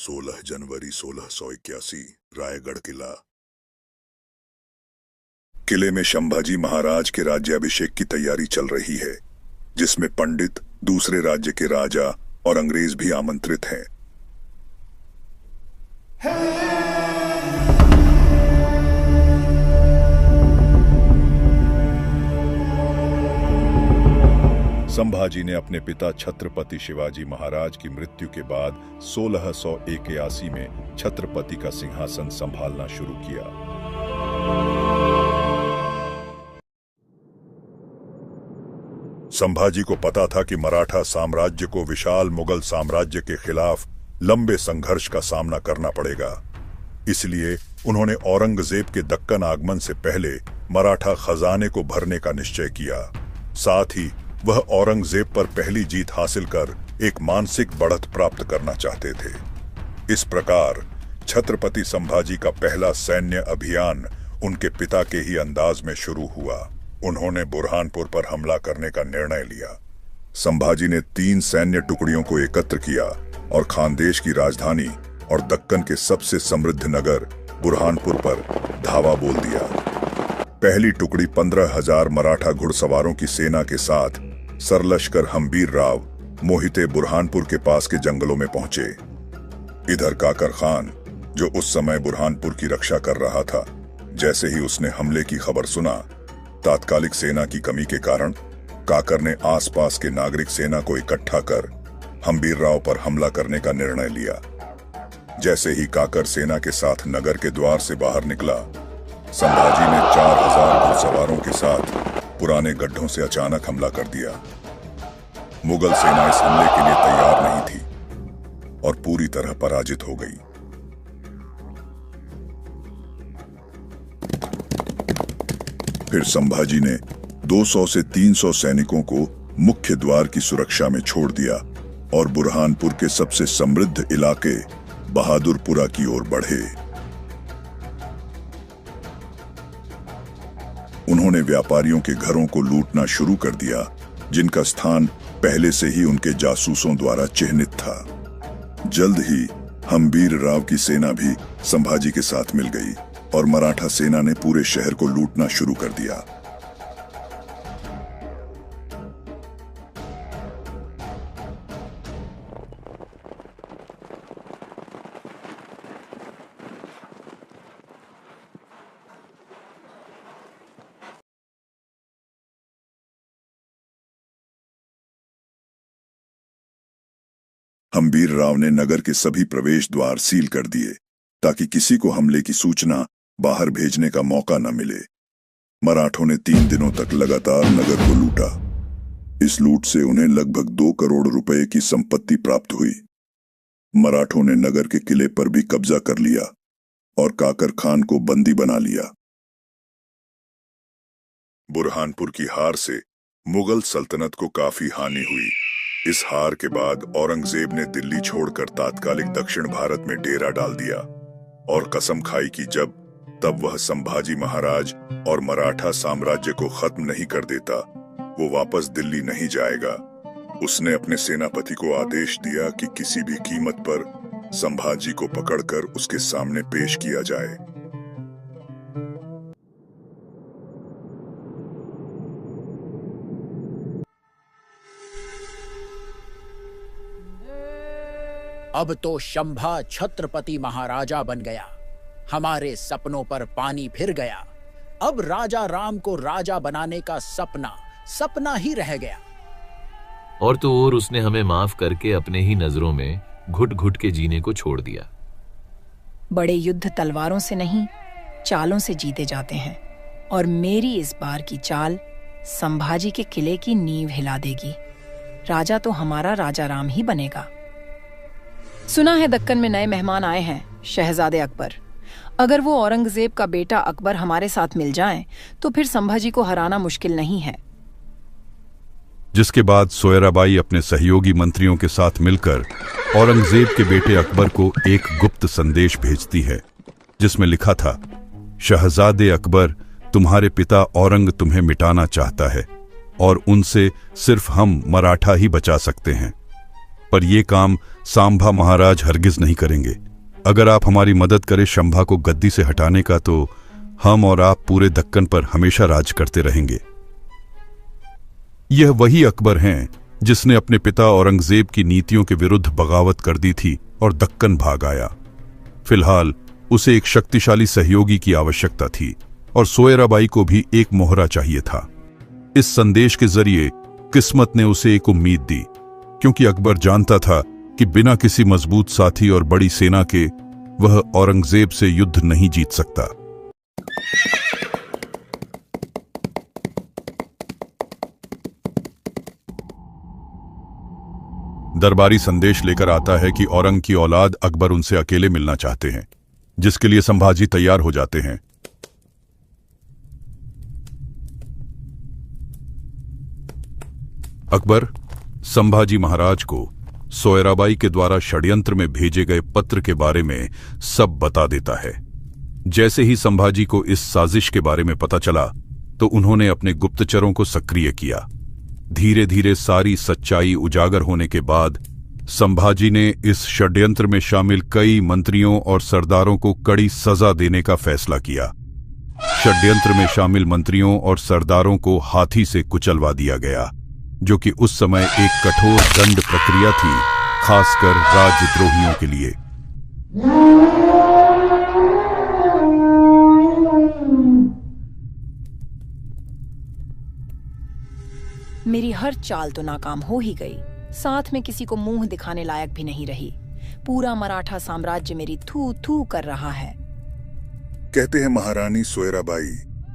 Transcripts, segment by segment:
16 जनवरी 1681 रायगढ़ किला। किले में संभाजी महाराज के राज्याभिषेक की तैयारी चल रही है, जिसमें पंडित, दूसरे राज्य के राजा और अंग्रेज भी आमंत्रित हैं। संभाजी ने अपने पिता छत्रपति शिवाजी महाराज की मृत्यु के बाद 1681 में छत्रपति का सिंहासन संभालना शुरू किया। संभाजी को पता था कि मराठा साम्राज्य को विशाल मुगल साम्राज्य के खिलाफ लंबे संघर्ष का सामना करना पड़ेगा। इसलिए उन्होंने औरंगजेब के दक्कन आगमन से पहले मराठा खजाने को भरने का निश्चय किया। साथ ही वह औरंगजेब पर पहली जीत हासिल कर एक मानसिक बढ़त प्राप्त करना चाहते थे। इस प्रकार छत्रपति संभाजी का पहला सैन्य अभियान उनके पिता के ही अंदाज में शुरू हुआ। उन्होंने बुरहानपुर पर हमला करने का निर्णय लिया। संभाजी ने 3 सैन्य टुकड़ियों को एकत्र किया और खानदेश की राजधानी और दक्कन के सबसे समृद्ध नगर बुरहानपुर पर धावा बोल दिया। पहली टुकड़ी 15,000 मराठा घुड़सवारों की सेना के साथ सरलश्कर हम्बीर राव मोहिते बुरहानपुर के पास के जंगलों में पहुंचे। इधर काकर खान, जो उस समय बुरहानपुर की रक्षा कर रहा था, जैसे ही उसने हमले की खबर सुना, तात्कालिक सेना की कमी के कारण काकर ने आसपास के नागरिक सेना को इकट्ठा कर हम्बीर राव पर हमला करने का निर्णय लिया। जैसे ही काकर सेना के साथ नगर के द्वार से बाहर निकला, संभाजी ने 4,000 घुड़सवारों के साथ पुराने गड्ढों से अचानक हमला कर दिया। मुगल सेना इस हमले के लिए तैयार नहीं थी और पूरी तरह पराजित हो गई। फिर संभाजी ने 200 से 300 सैनिकों को मुख्य द्वार की सुरक्षा में छोड़ दिया और बुरहानपुर के सबसे समृद्ध इलाके बहादुरपुरा की ओर बढ़े। उन्होंने व्यापारियों के घरों को लूटना शुरू कर दिया, जिनका स्थान पहले से ही उनके जासूसों द्वारा चिह्नित था। जल्द ही हम्बीर राव की सेना भी संभाजी के साथ मिल गई और मराठा सेना ने पूरे शहर को लूटना शुरू कर दिया। हम्बीर राव ने नगर के सभी प्रवेश द्वार सील कर दिए ताकि किसी को हमले की सूचना बाहर भेजने का मौका न मिले। मराठों ने 3 दिनों तक लगातार नगर को लूटा। इस लूट से उन्हें लगभग 2 करोड़ रुपए की संपत्ति प्राप्त हुई। मराठों ने नगर के किले पर भी कब्जा कर लिया और काकर खान को बंदी बना लिया। बुरहानपुर की हार से मुगल सल्तनत को काफी हानि हुई। इस हार के बाद औरंगजेब ने दिल्ली छोड़कर तात्कालिक दक्षिण भारत में डेरा डाल दिया और कसम खाई कि जब तब वह संभाजी महाराज और मराठा साम्राज्य को खत्म नहीं कर देता, वो वापस दिल्ली नहीं जाएगा। उसने अपने सेनापति को आदेश दिया कि किसी भी कीमत पर संभाजी को पकड़कर उसके सामने पेश किया जाए। अब तो शंभा छत्रपति महाराजा बन गया। हमारे सपनों पर पानी फिर गया। अब राजा राम को राजा बनाने का सपना ही रह गया। और तो और उसने हमें माफ करके अपने ही नजरों में घुट घुट के जीने को छोड़ दिया। बड़े युद्ध तलवारों से नहीं, चालों से जीते जाते हैं, और मेरी इस बार की चाल संभाजी के किले की नींव हिला देगी। राजा तो हमारा राजा राम ही बनेगा। सुना है दक्कन में नए मेहमान आए हैं, शहजादे अकबर। अगर वो औरंगजेब का बेटा अकबर हमारे साथ मिल जाएं, तो फिर संभाजी को हराना मुश्किल नहीं है। जिसके बाद सोयराबाई अपने सहयोगी मंत्रियों के साथ मिलकर औरंगजेब के बेटे अकबर को एक गुप्त संदेश भेजती है, जिसमें लिखा था, शहजादे अकबर, तुम्हारे पिता औरंग तुम्हें मिटाना चाहता है और उनसे सिर्फ हम मराठा ही बचा सकते हैं। पर यह काम सांभा महाराज हरगिज नहीं करेंगे। अगर आप हमारी मदद करें शंभा को गद्दी से हटाने का, तो हम और आप पूरे दक्कन पर हमेशा राज करते रहेंगे। यह वही अकबर हैं जिसने अपने पिता औरंगजेब की नीतियों के विरुद्ध बगावत कर दी थी और दक्कन भाग आया। फिलहाल उसे एक शक्तिशाली सहयोगी की आवश्यकता थी और सोयराबाई को भी एक मोहरा चाहिए था। इस संदेश के जरिए किस्मत ने उसे एक उम्मीद दी, क्योंकि अकबर जानता था कि बिना किसी मजबूत साथी और बड़ी सेना के वह औरंगजेब से युद्ध नहीं जीत सकता। दरबारी संदेश लेकर आता है कि औरंग की औलाद अकबर उनसे अकेले मिलना चाहते हैं, जिसके लिए संभाजी तैयार हो जाते हैं। अकबर संभाजी महाराज को सोयराबाई के द्वारा षड्यंत्र में भेजे गए पत्र के बारे में सब बता देता है। जैसे ही संभाजी को इस साजिश के बारे में पता चला, तो उन्होंने अपने गुप्तचरों को सक्रिय किया। धीरे धीरे सारी सच्चाई उजागर होने के बाद संभाजी ने इस षड्यंत्र में शामिल कई मंत्रियों और सरदारों को कड़ी सजा देने का फैसला किया। षड्यंत्र में शामिल मंत्रियों और सरदारों को हाथी से कुचलवा दिया गया, जो कि उस समय एक कठोर दंड प्रक्रिया थी, खासकर राजद्रोहियों के लिए। मेरी हर चाल तो नाकाम हो ही गई, साथ में किसी को मुंह दिखाने लायक भी नहीं रही। पूरा मराठा साम्राज्य मेरी थू थू कर रहा है। कहते हैं महारानी सोयराबाई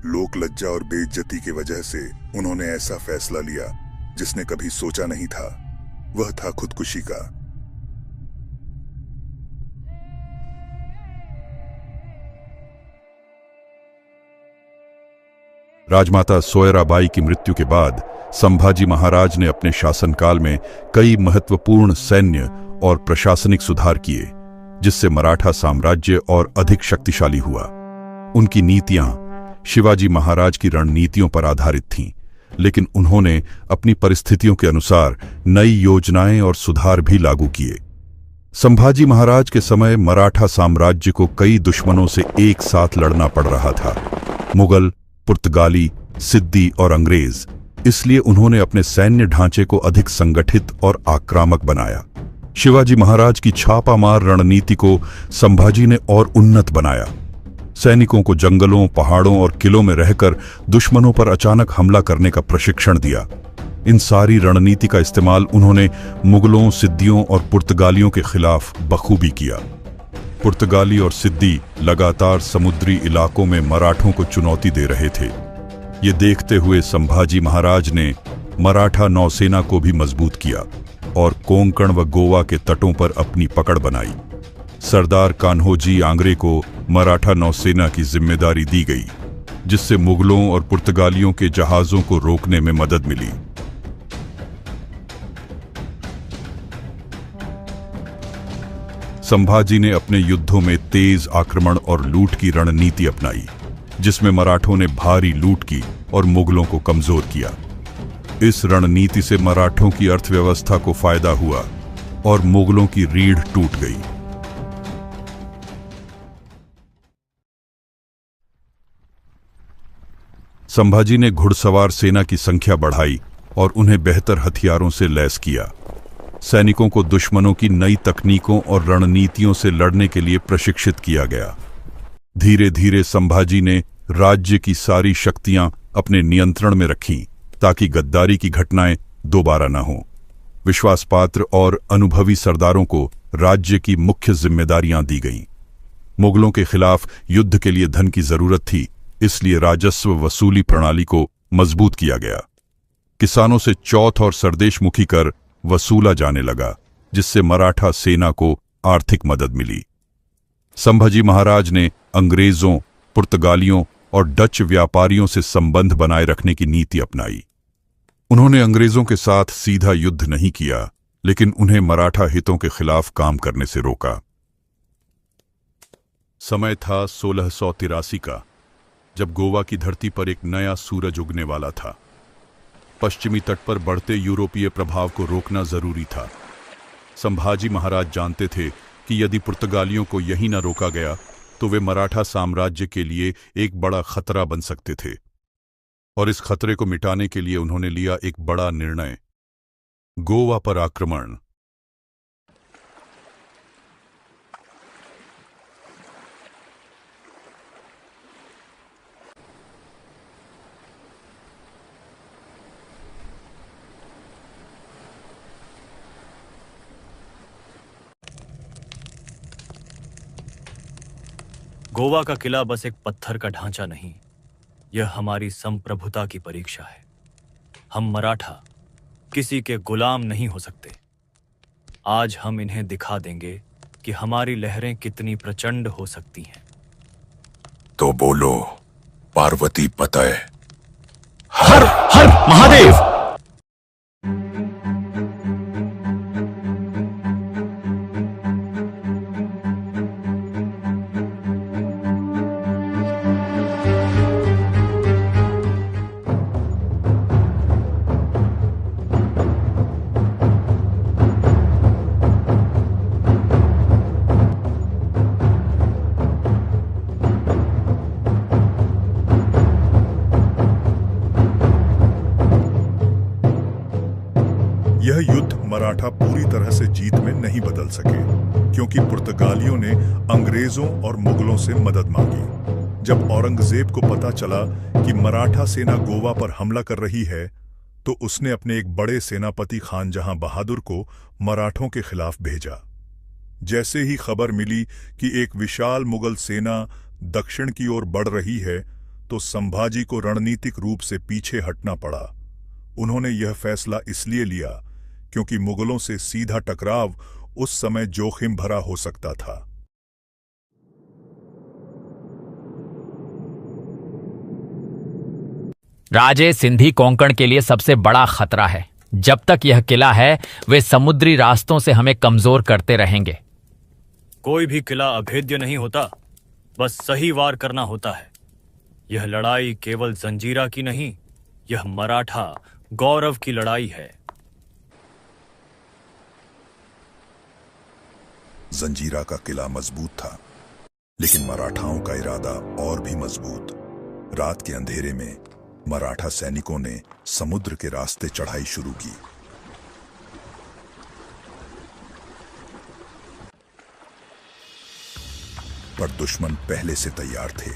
लोक लज्जा और बेइज्जती की वजह से उन्होंने ऐसा फैसला लिया जिसने कभी सोचा नहीं था। वह था खुदकुशी का। राजमाता सोयराबाई की मृत्यु के बाद संभाजी महाराज ने अपने शासनकाल में कई महत्वपूर्ण सैन्य और प्रशासनिक सुधार किए, जिससे मराठा साम्राज्य और अधिक शक्तिशाली हुआ। उनकी नीतियां शिवाजी महाराज की रणनीतियों पर आधारित थीं, लेकिन उन्होंने अपनी परिस्थितियों के अनुसार नई योजनाएं और सुधार भी लागू किए। संभाजी महाराज के समय मराठा साम्राज्य को कई दुश्मनों से एक साथ लड़ना पड़ रहा था, मुगल, पुर्तगाली, सिद्दी और अंग्रेज। इसलिए उन्होंने अपने सैन्य ढांचे को अधिक संगठित और आक्रामक बनाया। शिवाजी महाराज की छापामार रणनीति को संभाजी ने और उन्नत बनाया। सैनिकों को जंगलों, पहाड़ों और किलों में रहकर दुश्मनों पर अचानक हमला करने का प्रशिक्षण दिया। इन सारी रणनीति का इस्तेमाल उन्होंने मुगलों, सिद्दियों और पुर्तगालियों के खिलाफ बखूबी किया। पुर्तगाली और सिद्दी लगातार समुद्री इलाकों में मराठों को चुनौती दे रहे थे। ये देखते हुए संभाजी महाराज ने मराठा नौसेना को भी मजबूत किया और कोंकण व गोवा के तटों पर अपनी पकड़ बनाई। सरदार कान्होजी आंग्रे को मराठा नौसेना की जिम्मेदारी दी गई, जिससे मुगलों और पुर्तगालियों के जहाजों को रोकने में मदद मिली। संभाजी ने अपने युद्धों में तेज आक्रमण और लूट की रणनीति अपनाई, जिसमें मराठों ने भारी लूट की और मुगलों को कमजोर किया। इस रणनीति से मराठों की अर्थव्यवस्था को फायदा हुआ और मुगलों की रीढ़ टूट गई। संभाजी ने घुड़सवार सेना की संख्या बढ़ाई और उन्हें बेहतर हथियारों से लैस किया। सैनिकों को दुश्मनों की नई तकनीकों और रणनीतियों से लड़ने के लिए प्रशिक्षित किया गया। धीरे धीरे संभाजी ने राज्य की सारी शक्तियां अपने नियंत्रण में रखीं, ताकि गद्दारी की घटनाएं दोबारा न हों। विश्वासपात्र और अनुभवी सरदारों को राज्य की मुख्य जिम्मेदारियां दी गईं। मुगलों के खिलाफ युद्ध के लिए धन की जरूरत थी, इसलिए राजस्व वसूली प्रणाली को मजबूत किया गया। किसानों से चौथ और सरदेशमुखी कर वसूला जाने लगा, जिससे मराठा सेना को आर्थिक मदद मिली। संभाजी महाराज ने अंग्रेजों, पुर्तगालियों और डच व्यापारियों से संबंध बनाए रखने की नीति अपनाई। उन्होंने अंग्रेजों के साथ सीधा युद्ध नहीं किया, लेकिन उन्हें मराठा हितों के खिलाफ काम करने से रोका। समय था 1683 का, जब गोवा की धरती पर एक नया सूरज उगने वाला था। पश्चिमी तट पर बढ़ते यूरोपीय प्रभाव को रोकना जरूरी था। संभाजी महाराज जानते थे कि यदि पुर्तगालियों को यहीं न रोका गया तो वे मराठा साम्राज्य के लिए एक बड़ा खतरा बन सकते थे, और इस खतरे को मिटाने के लिए उन्होंने लिया एक बड़ा निर्णय, गोवा पर आक्रमण। गोवा का किला बस एक पत्थर का ढांचा नहीं, यह हमारी संप्रभुता की परीक्षा है। हम मराठा किसी के गुलाम नहीं हो सकते। आज हम इन्हें दिखा देंगे कि हमारी लहरें कितनी प्रचंड हो सकती हैं। तो बोलो, पार्वती पतय। हर हर महादेव। यह युद्ध मराठा पूरी तरह से जीत में नहीं बदल सके, क्योंकि पुर्तगालियों ने अंग्रेजों और मुगलों से मदद मांगी। जब औरंगजेब को पता चला कि मराठा सेना गोवा पर हमला कर रही है, तो उसने अपने एक बड़े सेनापति खानजहां बहादुर को मराठों के खिलाफ भेजा। जैसे ही खबर मिली कि एक विशाल मुगल सेना दक्षिण की ओर बढ़ रही है, तो संभाजी को रणनीतिक रूप से पीछे हटना पड़ा। उन्होंने यह फैसला इसलिए लिया क्योंकि मुगलों से सीधा टकराव उस समय जोखिम भरा हो सकता था। राजे सिंधी कोंकण के लिए सबसे बड़ा खतरा है। जब तक यह किला है, वे समुद्री रास्तों से हमें कमजोर करते रहेंगे। कोई भी किला अभेद्य नहीं होता, बस सही वार करना होता है। यह लड़ाई केवल जंजीरा की नहीं, यह मराठा गौरव की लड़ाई है। जंजीरा का किला मजबूत था, लेकिन मराठाओं का इरादा और भी मजबूत। रात के अंधेरे में मराठा सैनिकों ने समुद्र के रास्ते चढ़ाई शुरू की। पर दुश्मन पहले से तैयार थे।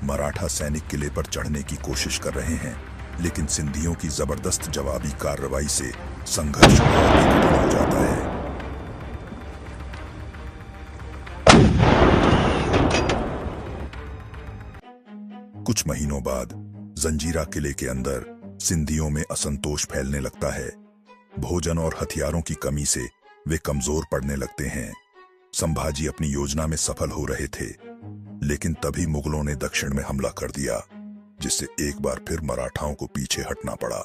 मराठा सैनिक किले पर चढ़ने की कोशिश कर रहे हैं, लेकिन सिंधियों की जबरदस्त जवाबी कार्रवाई से संघर्ष और भी कठिन हो जाता है। कुछ महीनों बाद जंजीरा किले के अंदर सिंधियों में असंतोष फैलने लगता है। भोजन और हथियारों की कमी से वे कमजोर पड़ने लगते हैं। संभाजी अपनी योजना में सफल हो रहे थे, लेकिन तभी मुगलों ने दक्षिण में हमला कर दिया, जिससे एक बार फिर मराठाओं को पीछे हटना पड़ा।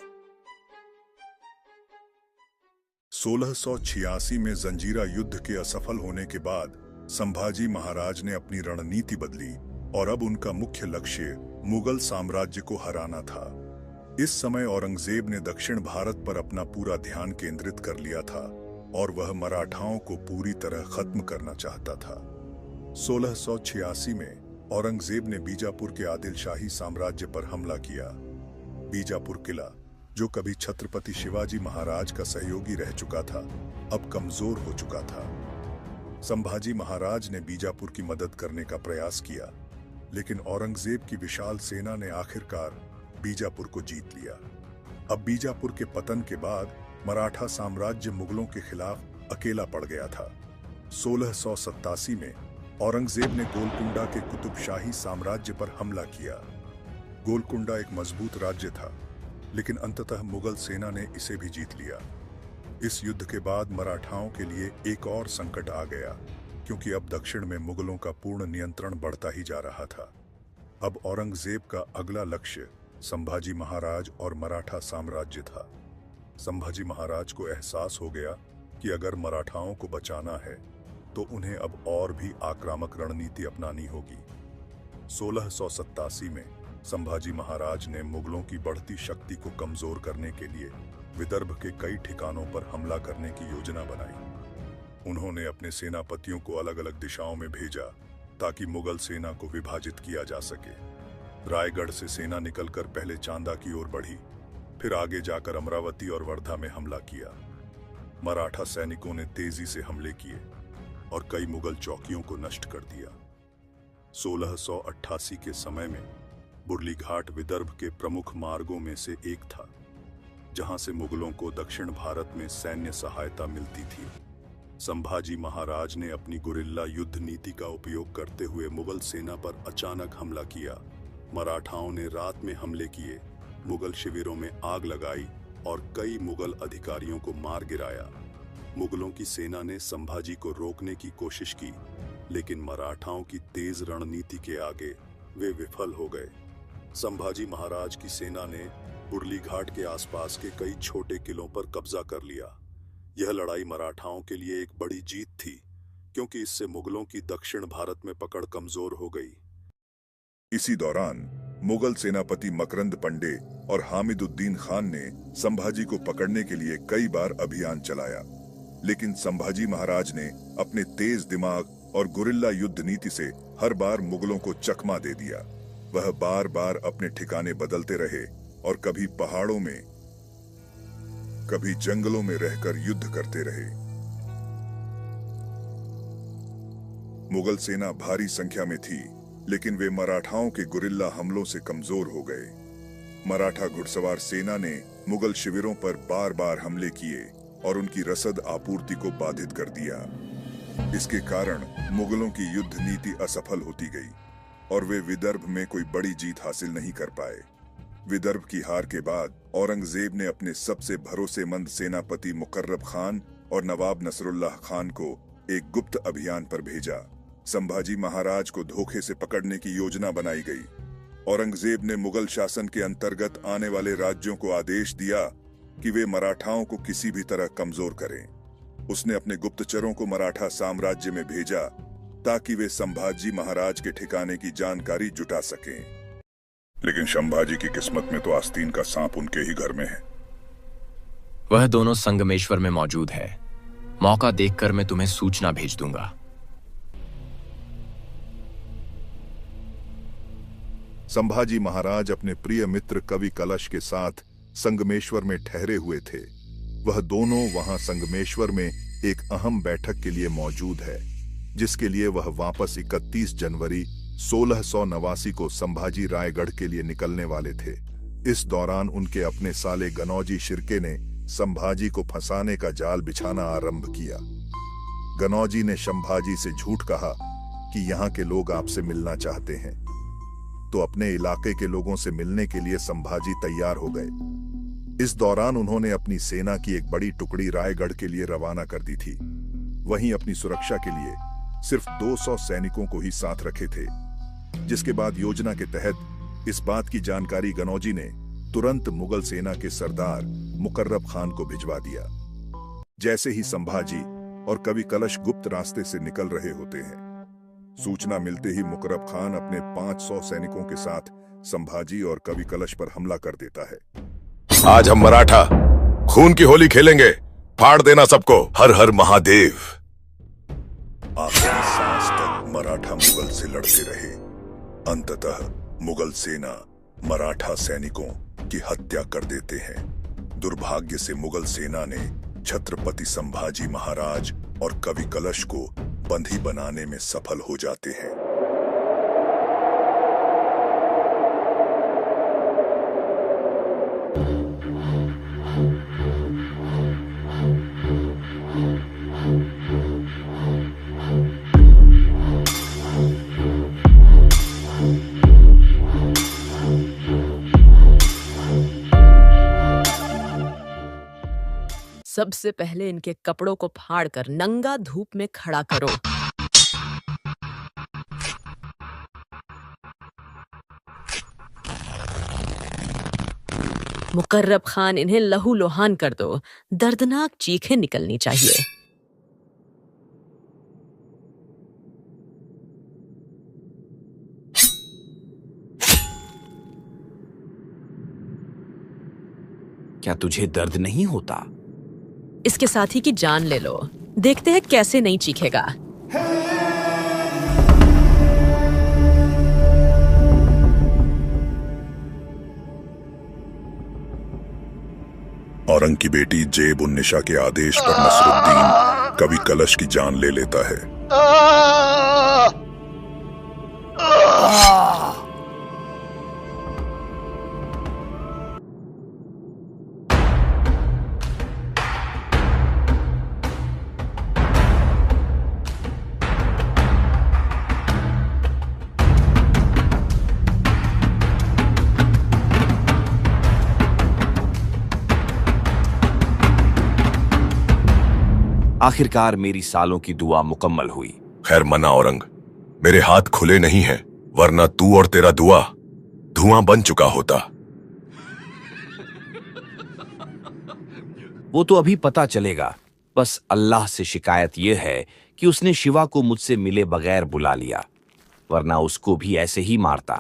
1686 में जंजीरा युद्ध के असफल होने के बाद संभाजी महाराज ने अपनी रणनीति बदली और अब उनका मुख्य लक्ष्य मुगल साम्राज्य को हराना था। इस समय औरंगजेब ने दक्षिण भारत पर अपना पूरा ध्यान केंद्रित कर लिया था और वह मराठाओं को पूरी तरह खत्म करना चाहता था। 1686 में औरंगजेब ने बीजापुर के आदिल शाही साम्राज्य पर हमला किया। बीजापुर किला, जो कभी छत्रपति शिवाजी महाराज का सहयोगी रह चुका था, अब कमजोर हो चुका था। संभाजी महाराज ने बीजापुर की मदद करने का प्रयास किया, लेकिन औरंगजेब की विशाल सेना ने आखिरकार बीजापुर को जीत लिया। अब बीजापुर के पतन के बाद मराठा साम्राज्य मुगलों के खिलाफ अकेला पड़ गया था। 1687 में औरंगजेब ने गोलकुंडा के कुतुबशाही साम्राज्य पर हमला किया। गोलकुंडा एक मजबूत राज्य था, लेकिन अंततः मुगल सेना ने इसे भी जीत लिया। इस युद्ध के बाद मराठाओं के लिए एक और संकट आ गया, क्योंकि अब दक्षिण में मुगलों का पूर्ण नियंत्रण बढ़ता ही जा रहा था। अब औरंगजेब का अगला लक्ष्य संभाजी महाराज और मराठा साम्राज्य था। संभाजी महाराज को एहसास हो गया कि अगर मराठाओं को बचाना है तो उन्हें अब और भी आक्रामक रणनीति अपनानी होगी। 1687 में संभाजी महाराज ने मुगलों की बढ़ती शक्ति को कमजोर करने के लिए विदर्भ के कई ठिकानों पर हमला करने की योजना बनाई। उन्होंने अपने सेनापतियों को अलग अलग दिशाओं में भेजा ताकि मुगल सेना को विभाजित किया जा सके। रायगढ़ से सेना निकलकर पहले चांदा की ओर बढ़ी, फिर आगे जाकर अमरावती और वर्धा में हमला किया। मराठा सैनिकों ने तेजी से हमले किए और कई मुगल चौकियों को नष्ट कर दिया। 1688 के समय में बुरली घाट विदर्भ के प्रमुख मार्गों में से एक था, जहां से मुगलों को दक्षिण भारत में सैन्य सहायता मिलती थी। संभाजी महाराज ने अपनी गुरिल्ला युद्ध नीति का उपयोग करते हुए मुगल सेना पर अचानक हमला किया। मराठाओं ने रात में हमले किए, मुगल शिविरों में आग लगाई और कई मुगल अधिकारियों को मार गिराया। मुगलों की सेना ने संभाजी को रोकने की कोशिश की, लेकिन मराठाओं की तेज रणनीति के आगे वे विफल हो गए। संभाजी महाराज की सेना ने बुरली घाट के आसपास के कई छोटे किलों पर कब्जा कर लिया। यह लड़ाई मराठाओं के लिए एक बड़ी जीत थी, क्योंकि इससे मुगलों की दक्षिण भारत में पकड़ कमजोर हो गई। इसी दौरान मुगल सेनापति मकरंद पंडे और हामिदुद्दीन खान ने संभाजी को पकड़ने के लिए कई बार अभियान चलाया, लेकिन संभाजी महाराज ने अपने तेज दिमाग और गुरिल्ला युद्ध नीति से हर बार मुगलों को चकमा दे दिया। वह बार बार अपने ठिकाने बदलते रहे और कभी पहाड़ों में, कभी जंगलों में रहकर युद्ध करते रहे। मुगल सेना भारी संख्या में थी, लेकिन वे मराठाओं के गुरिल्ला हमलों से कमजोर हो गए। मराठा घुड़सवार सेना ने मुगल शिविरों पर बार बार हमले किए और उनकी रसद आपूर्ति को बाधित कर दिया। इसके कारण मुगलों की युद्ध नीति असफल होती गई और वे विदर्भ में कोई बड़ी जीत हासिल नहीं कर पाए। विदर्भ की हार के बाद औरंगजेब ने अपने सबसे भरोसेमंद सेनापति मुकर्रब खान और नवाब नसरुल्लाह खान को एक गुप्त अभियान पर भेजा। संभाजी महाराज को धोखे से पकड़ने की योजना बनाई गई। औरंगजेब ने मुगल शासन के अंतर्गत आने वाले राज्यों को आदेश दिया कि वे मराठाओं को किसी भी तरह कमजोर करें। उसने अपने गुप्तचरों को मराठा साम्राज्य में भेजा ताकि वे संभाजी महाराज के ठिकाने की जानकारी जुटा सकें। लेकिन संभाजी की किस्मत में तो आस्तीन का सांप उनके ही घर में है। वह दोनों संगमेश्वर में मौजूद है। मौका देखकर मैं तुम्हें सूचना भेज दूंगा। संभाजी महाराज अपने प्रिय मित्र कवि कलश के साथ संगमेश्वर में ठहरे हुए थे। वह दोनों वहां संगमेश्वर में एक अहम बैठक के लिए मौजूद है, जिसके लिए वह वापस 31 जनवरी 1689 को संभाजी रायगढ़ के लिए निकलने वाले थे। इस दौरान उनके अपने साले गनौजी शिर्के ने संभाजी को फंसाने का जाल बिछाना आरंभ किया। गनौजी ने संभाजी से झूठ कहा कि यहाँ के लोग आपसे मिलना चाहते हैं, तो अपने इलाके के लोगों से मिलने के लिए संभाजी तैयार हो गए। इस दौरान उन्होंने अपनी सेना की एक बड़ी टुकड़ी रायगढ़ के लिए रवाना कर दी थी। वहीं अपनी सुरक्षा के लिए सिर्फ 200 सैनिकों को ही साथ रखे थे, जिसके बाद योजना के तहत इस बात की जानकारी गनौजी ने तुरंत मुगल सेना के सरदार मुकर्रब खान को भिजवा दिया। जैसे ही संभाजी और कवि कलश गुप्त रास्ते से निकल रहे होते हैं, सूचना मिलते ही मुकर्रब खान अपने 500 सैनिकों के साथ संभाजी और कवि कलश पर हमला कर देता है। आज हम मराठा खून की होली खेलेंगे, फाड़ देना सबको, हर हर महादेव। आखिरी सांस तक मराठा मुगल से लड़ते रहे। अंततः मुगल सेना मराठा सैनिकों की हत्या कर देते हैं। दुर्भाग्य से मुगल सेना ने छत्रपति संभाजी महाराज और कवि कलश को बंदी बनाने में सफल हो जाते हैं। सबसे पहले इनके कपड़ों को फाड़कर नंगा धूप में खड़ा करो। मुकर्रब खान, इन्हें लहूलुहान कर दो। दर्दनाक चीखें निकलनी चाहिए। क्या तुझे दर्द नहीं होता? इसके साथी की जान ले लो। देखते हैं कैसे नहीं चीखेगा। औरंग की बेटी जेब उन निशा के आदेश पर नसरुद्दीन कभी कलश की जान ले लेता है। आखिरकार मेरी सालों की दुआ मुकम्मल हुई। खैर मना औरंग, मेरे हाथ खुले नहीं हैं, वरना तू और तेरा दुआ धुआं बन चुका होता। वो तो अभी पता चलेगा। बस अल्लाह से शिकायत यह है कि उसने शिवा को मुझसे मिले बगैर बुला लिया, वरना उसको भी ऐसे ही मारता।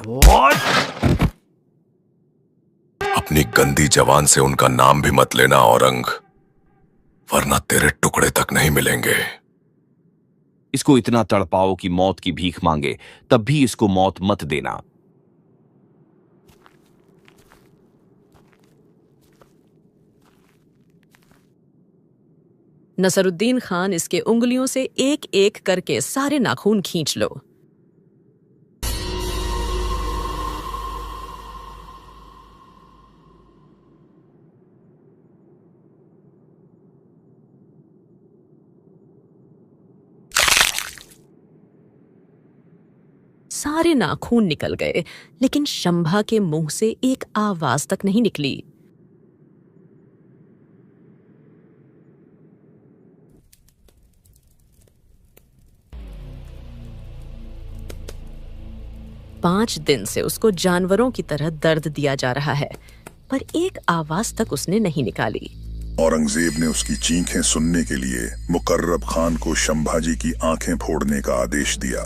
अपनी गंदी जबान से उनका नाम भी मत लेना औरंग, वरना तेरे टुकड़े तक नहीं मिलेंगे। इसको इतना तड़पाओ कि मौत की भीख मांगे, तब भी इसको मौत मत देना। नसरुद्दीन खान, इसके उंगलियों से एक एक करके सारे नाखून खींच लो। सारे नाखून निकल गए, लेकिन शंभा के मुंह से एक आवाज तक नहीं निकली। पांच दिन से उसको जानवरों की तरह दर्द दिया जा रहा है, पर एक आवाज तक उसने नहीं निकाली। औरंगजेब ने उसकी चीखें सुनने के लिए मुकर्रब खान को शंभाजी की आंखें फोड़ने का आदेश दिया।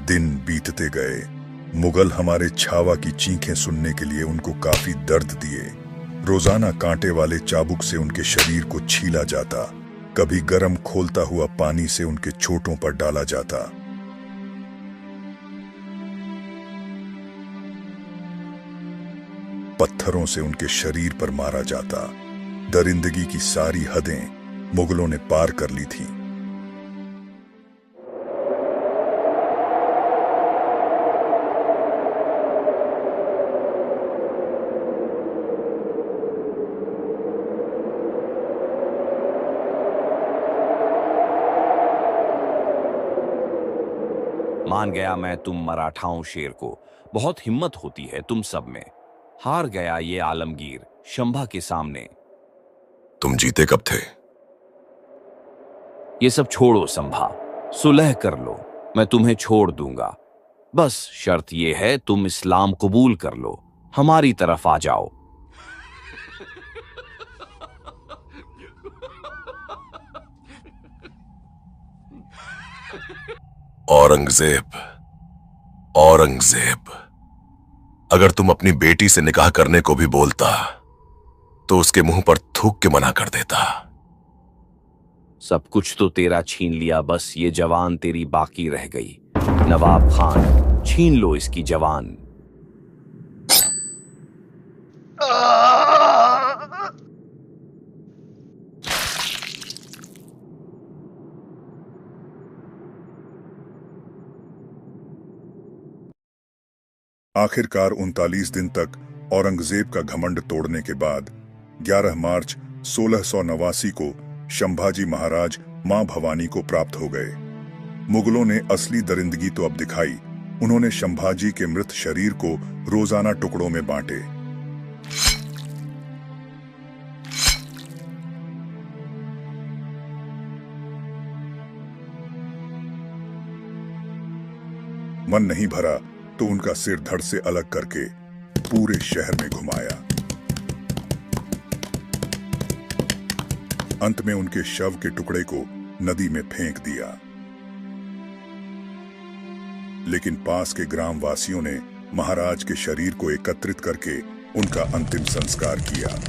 दिन बीतते गए। मुगल हमारे छावा की चीखें सुनने के लिए उनको काफी दर्द दिए। रोजाना कांटे वाले चाबुक से उनके शरीर को छीला जाता, कभी गर्म खोलता हुआ पानी से उनके चोटों पर डाला जाता। पत्थरों से उनके शरीर पर मारा जाता। दरिंदगी की सारी हदें मुगलों ने पार कर ली थीं। मान गया मैं तुम मराठाओं शेर को। बहुत हिम्मत होती है तुम सब में। हार गया ये आलमगीर शंभा के सामने। तुम जीते कब थे? ये सब छोड़ो संभा, सुलह कर लो, मैं तुम्हें छोड़ दूंगा। बस शर्त ये है तुम इस्लाम कबूल कर लो, हमारी तरफ आ जाओ। औरंगजेब, औरंगजेब, अगर तुम अपनी बेटी से निकाह करने को भी बोलता तो उसके मुंह पर थूक के मना कर देता। सब कुछ तो तेरा छीन लिया, बस ये जवान तेरी बाकी रह गई। नवाब खान, छीन लो इसकी जवान। आखिरकार 39 दिन तक औरंगजेब का घमंड तोड़ने के बाद 11 मार्च 1689 को शंभाजी महाराज मां भवानी को प्राप्त हो गए। मुगलों ने असली दरिंदगी तो अब दिखाई। उन्होंने शंभाजी के मृत शरीर को रोजाना टुकड़ों में बांटे। मन नहीं भरा तो उनका सिर धड़ से अलग करके पूरे शहर में घुमाया। अंत में उनके शव के टुकड़े को नदी में फेंक दिया। लेकिन पास के ग्रामवासियों ने महाराज के शरीर को एकत्रित करके उनका अंतिम संस्कार किया।